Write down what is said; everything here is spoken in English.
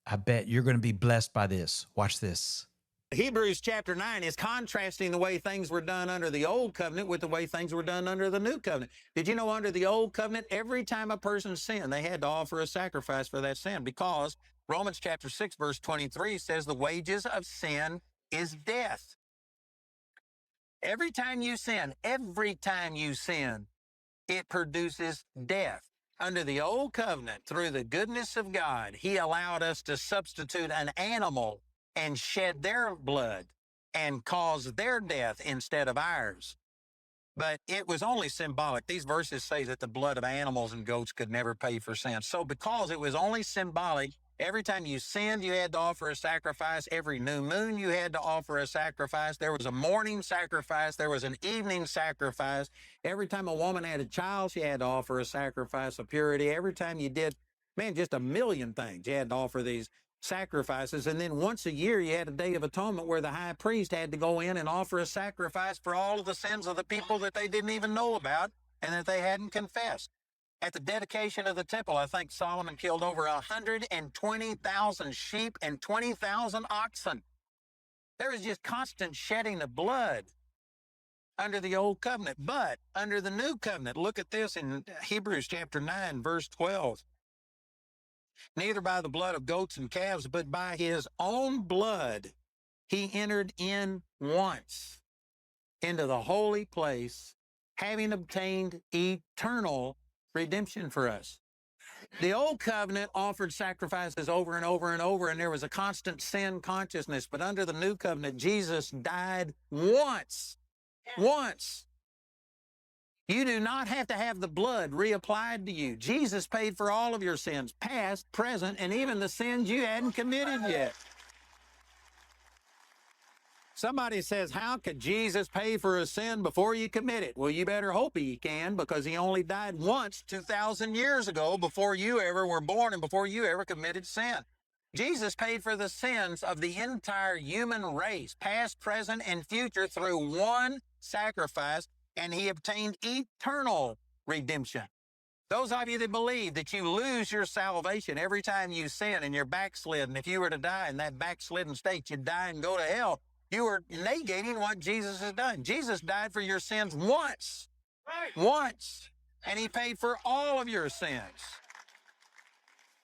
I bet you're going to be blessed by this. Watch this. Hebrews chapter 9 is contrasting the way things were done under the old covenant with the way things were done under the new covenant. Did you know under the old covenant, every time a person sinned, they had to offer a sacrifice for that sin, because Romans chapter 6 verse 23 says the wages of sin is death. Every time you sin, it produces death. Under the old covenant, through the goodness of God, he allowed us to substitute an animal and shed their blood and cause their death instead of ours. But it was only symbolic. These verses say that the blood of animals and goats could never pay for sin. So because it was only symbolic, every time you sinned, you had to offer a sacrifice. Every new moon, you had to offer a sacrifice. There was a morning sacrifice. There was an evening sacrifice. Every time a woman had a child, she had to offer a sacrifice of purity. Every time you did, man, just a million things, you had to offer these sacrifices. And then once a year, you had a Day of Atonement where the high priest had to go in and offer a sacrifice for all of the sins of the people that they didn't even know about and that they hadn't confessed. At the dedication of the temple, I think Solomon killed over 120,000 sheep and 20,000 oxen. There was just constant shedding of blood under the old covenant. But under the new covenant, look at this in Hebrews chapter 9, verse 12. Neither by the blood of goats and calves, but by his own blood, he entered in once into the holy place, having obtained eternal redemption for us. The old covenant offered sacrifices over and over and over, and there was a constant sin consciousness. But under the new covenant, Jesus died once. Once. You do not have to have the blood reapplied to you. Jesus paid for all of your sins, past, present, and even the sins you hadn't committed yet. Somebody says, how could Jesus pay for a sin before you commit it? Well, you better hope he can, because he only died once 2,000 years ago, before you ever were born and before you ever committed sin. Jesus paid for the sins of the entire human race, past, present, and future, through one sacrifice, and he obtained eternal redemption. Those of you that believe that you lose your salvation every time you sin and you're backslidden, if you were to die in that backslidden state, you'd die and go to hell, you are negating what Jesus has done. Jesus died for your sins once. Once. And he paid for all of your sins.